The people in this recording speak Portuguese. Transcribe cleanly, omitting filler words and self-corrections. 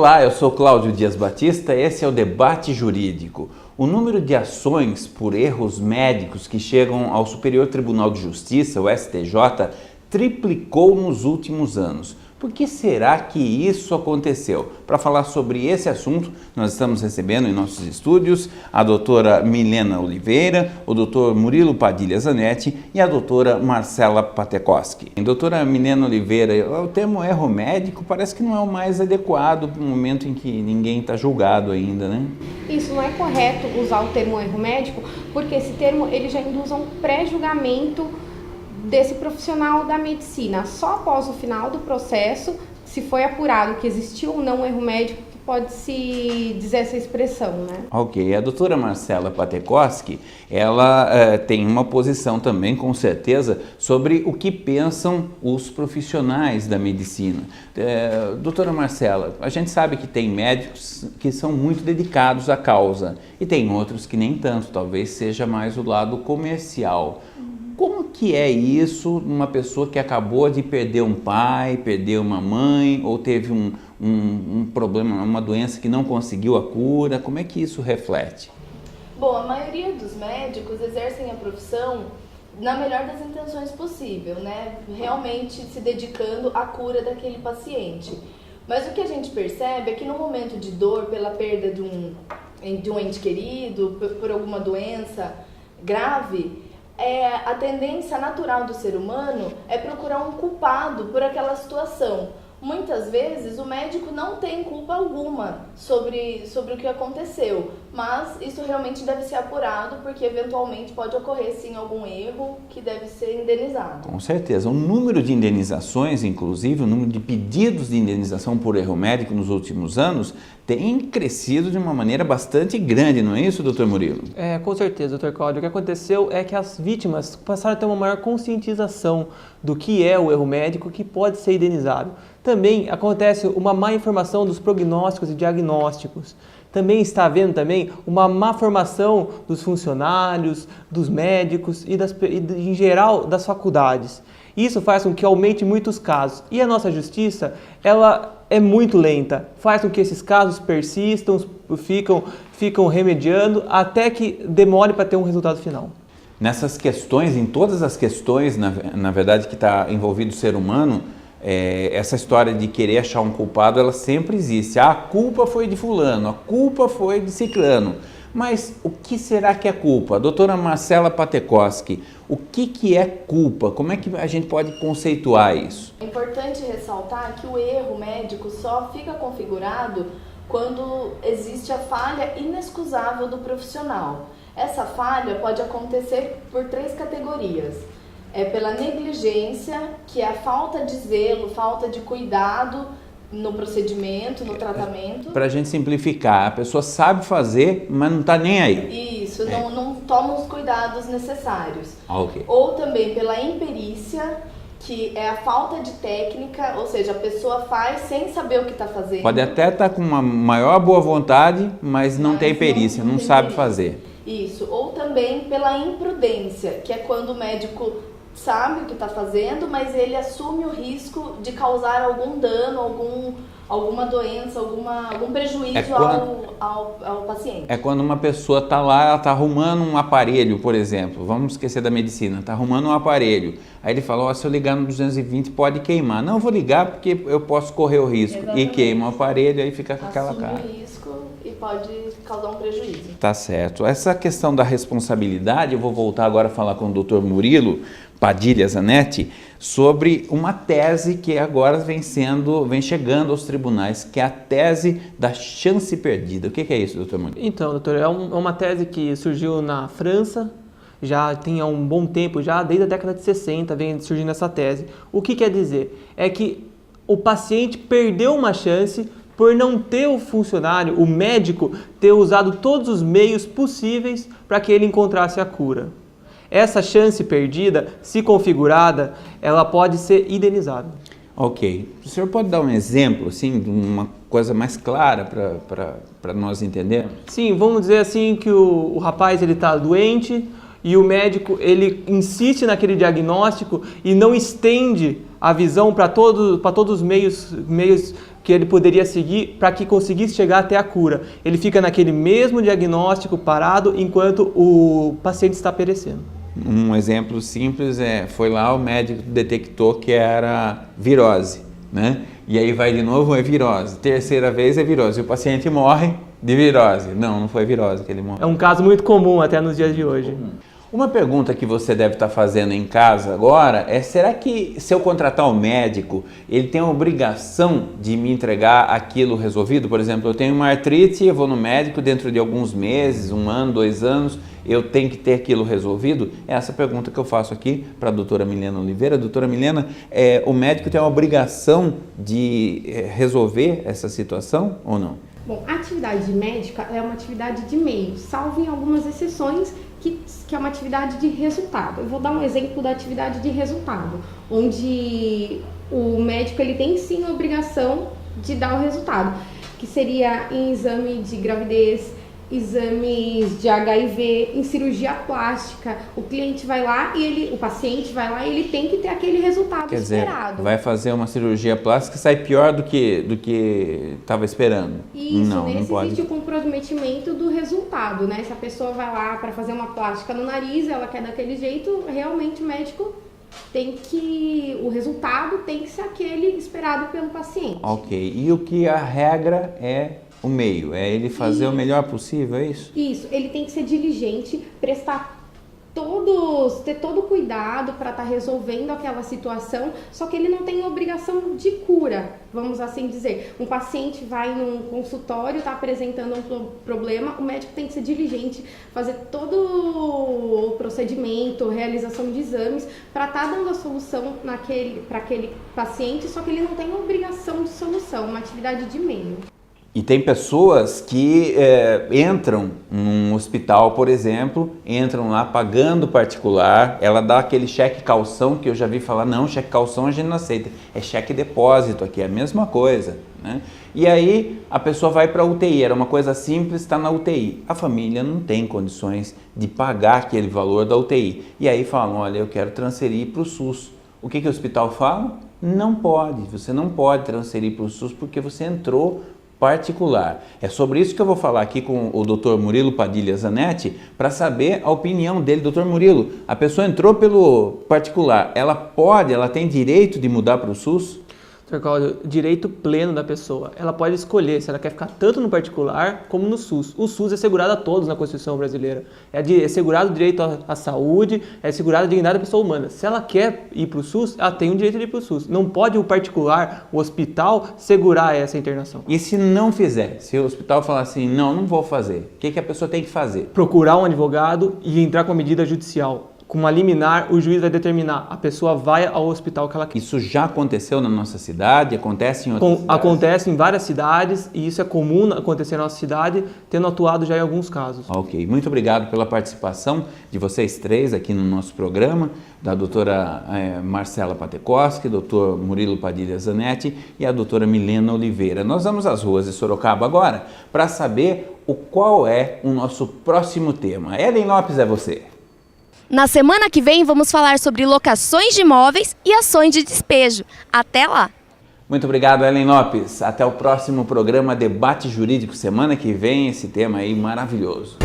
Olá, eu sou Cláudio Dias Batista, esse é o Debate Jurídico. O número de ações por erros médicos que chegam ao Superior Tribunal de Justiça, o STJ, triplicou nos últimos anos. Por que será que isso aconteceu? Para falar sobre esse assunto, nós estamos recebendo em nossos estúdios a doutora Milena Oliveira, o doutor Murilo Padilha Zanetti e a doutora Marcela Patekoski. Doutora Milena Oliveira, o termo erro médico parece que não é o mais adequado para o momento em que ninguém está julgado ainda, né? Isso, não é correto usar o termo erro médico, porque esse termo ele já induz a um pré-julgamento desse profissional da medicina. Só após o final do processo, se foi apurado que existiu ou não um erro médico, que pode se dizer essa expressão, né? Ok, a doutora Marcela Patekoski, ela tem uma posição também, com certeza, sobre o que pensam os profissionais da medicina. Doutora Marcela, a gente sabe que tem médicos que são muito dedicados à causa e tem outros que nem tanto, talvez seja mais o lado comercial. Como que é isso numa pessoa que acabou de perder um pai, perdeu uma mãe ou teve um problema, uma doença que não conseguiu a cura? Como é que isso reflete? Bom, a maioria dos médicos exercem a profissão na melhor das intenções possível, né? Realmente se dedicando à cura daquele paciente. Mas o que a gente percebe é que no momento de dor, pela perda de um ente querido, por alguma doença grave, a tendência natural do ser humano é procurar um culpado por aquela situação. Muitas vezes o médico não tem culpa alguma sobre o que aconteceu, mas isso realmente deve ser apurado porque eventualmente pode ocorrer sim algum erro que deve ser indenizado. Com certeza. O número de indenizações, inclusive, o número de pedidos de indenização por erro médico nos últimos anos tem crescido de uma maneira bastante grande, não é isso, doutor Murilo? Com certeza, doutor Cláudio. O que aconteceu é que as vítimas passaram a ter uma maior conscientização do que é o erro médico que pode ser indenizado. Também acontece uma má informação dos prognósticos e diagnósticos. Também está havendo uma má formação dos funcionários, dos médicos e em geral das faculdades. Isso faz com que aumente muitos casos. E a nossa justiça, ela é muito lenta. Faz com que esses casos persistam, ficam remediando até que demore para ter um resultado final. Nessas questões, em todas as questões, na verdade, que está envolvido o ser humano, essa história de querer achar um culpado, ela sempre existe. A culpa foi de fulano, a culpa foi de ciclano. Mas o que será que é culpa? Doutora Marcela Patekoski, o que é culpa? Como é que a gente pode conceituar isso? É importante ressaltar que o erro médico só fica configurado quando existe a falha inexcusável do profissional. Essa falha pode acontecer por 3 categorias. Pela negligência, que é a falta de zelo, falta de cuidado no procedimento, no tratamento. Para a gente simplificar, a pessoa sabe fazer, mas não está nem aí. Isso, não toma os cuidados necessários. Okay. Ou também pela imperícia, que é a falta de técnica, ou seja, a pessoa faz sem saber o que está fazendo. Pode até estar com uma maior boa vontade, mas não tem perícia, não sabe fazer. Isso. Ou também pela imprudência, que é quando o médico sabe o que está fazendo, mas ele assume o risco de causar algum dano, alguma doença, algum prejuízo ao paciente. É quando uma pessoa está lá, ela está arrumando um aparelho, por exemplo, vamos esquecer da medicina, está arrumando um aparelho, aí ele fala, se eu ligar no 220 pode queimar. Não, eu vou ligar porque eu posso correr o risco. Exatamente. E queima o aparelho, aí fica com aquela cara. Assume o risco e pode causar um prejuízo. Tá certo. Essa questão da responsabilidade, eu vou voltar agora a falar com o doutor Murilo Padilha Zanetti, sobre uma tese que agora vem chegando aos tribunais, que é a tese da chance perdida. O que é isso, doutor Murilo? Então, doutor, é uma tese que surgiu na França, já tem há um bom tempo, já desde a década de 60 vem surgindo essa tese. O que quer dizer? É que o paciente perdeu uma chance por não ter o funcionário, o médico, ter usado todos os meios possíveis para que ele encontrasse a cura. Essa chance perdida, se configurada, ela pode ser indenizada. Ok. O senhor pode dar um exemplo, assim, de uma coisa mais clara para nós entendermos? Sim, vamos dizer assim que o rapaz está doente e o médico ele insiste naquele diagnóstico e não estende a visão para todos os meios que ele poderia seguir para que conseguisse chegar até a cura. Ele fica naquele mesmo diagnóstico parado enquanto o paciente está perecendo. Um exemplo simples foi lá o médico detectou que era virose, né? E aí vai de novo, é virose. Terceira vez é virose. E o paciente morre de virose. Não foi virose que ele morreu. É um caso muito comum até nos dias de hoje. Uma pergunta que você deve estar fazendo em casa agora é: será que se eu contratar um médico, ele tem a obrigação de me entregar aquilo resolvido? Por exemplo, eu tenho uma artrite, eu vou no médico, dentro de alguns meses, 1 ano, 2 anos, eu tenho que ter aquilo resolvido? É essa pergunta que eu faço aqui para a doutora Milena Oliveira. Doutora Milena, o médico tem a obrigação de resolver essa situação ou não? Bom, a atividade médica é uma atividade de meio, salvo em algumas exceções, que é uma atividade de resultado. Eu vou dar um exemplo da atividade de resultado, onde o médico ele tem sim a obrigação de dar o resultado, que seria em exame de gravidez, exames de HIV, em cirurgia plástica. O cliente vai lá e o paciente vai lá e ele tem que ter aquele resultado esperado. Dizer, vai fazer uma cirurgia plástica e sai pior do que estava esperando. Isso, não pode. Existe o comprometimento do resultado, né? Se a pessoa vai lá para fazer uma plástica no nariz, ela quer daquele jeito, realmente o médico o resultado tem que ser aquele esperado pelo paciente. Ok, e o que a regra é o meio, é ele fazer o melhor possível, é isso? Isso, ele tem que ser diligente, ter todo o cuidado para estar resolvendo aquela situação, só que ele não tem obrigação de cura, vamos assim dizer. Um paciente vai num consultório, está apresentando um problema, o médico tem que ser diligente, fazer todo o procedimento, realização de exames, para estar dando a solução para aquele paciente, só que ele não tem obrigação de solução, uma atividade de meio. E tem pessoas que entram num hospital, por exemplo, entram lá pagando particular, ela dá aquele cheque calção que eu já vi falar, não, cheque calção a gente não aceita, é cheque depósito aqui, é a mesma coisa, né? E aí a pessoa vai para a UTI, era uma coisa simples, está na UTI. A família não tem condições de pagar aquele valor da UTI. E aí falam, olha, eu quero transferir para o SUS. O que o hospital fala? Não pode, você não pode transferir para o SUS porque você entrou particular. É sobre isso que eu vou falar aqui com o Dr. Murilo Padilha Zanetti para saber a opinião dele. Dr. Murilo, a pessoa entrou pelo particular, ela tem direito de mudar para o SUS? Sr. Cláudio, direito pleno da pessoa. Ela pode escolher se ela quer ficar tanto no particular como no SUS. O SUS é assegurado a todos na Constituição brasileira. É assegurado o direito à saúde, é assegurado a dignidade da pessoa humana. Se ela quer ir para o SUS, ela tem o direito de ir para o SUS. Não pode o particular, o hospital, segurar essa internação. E se não fizer? Se o hospital falar assim, não vou fazer, o que a pessoa tem que fazer? Procurar um advogado e entrar com a medida judicial. Com uma liminar, o juiz vai determinar, a pessoa vai ao hospital que ela quer. Isso já aconteceu na nossa cidade? Acontece em outras cidades? Acontece em várias cidades e isso é comum acontecer na nossa cidade, tendo atuado já em alguns casos. Ok, muito obrigado pela participação de vocês três aqui no nosso programa, da doutora Marcela Patekoski, doutor Murilo Padilha Zanetti e a doutora Milena Oliveira. Nós vamos às ruas de Sorocaba agora para saber qual é o nosso próximo tema. Ellen Lopes, é você. Na semana que vem vamos falar sobre locações de imóveis e ações de despejo. Até lá! Muito obrigado, Ellen Lopes. Até o próximo programa Debate Jurídico. Semana que vem esse tema aí maravilhoso.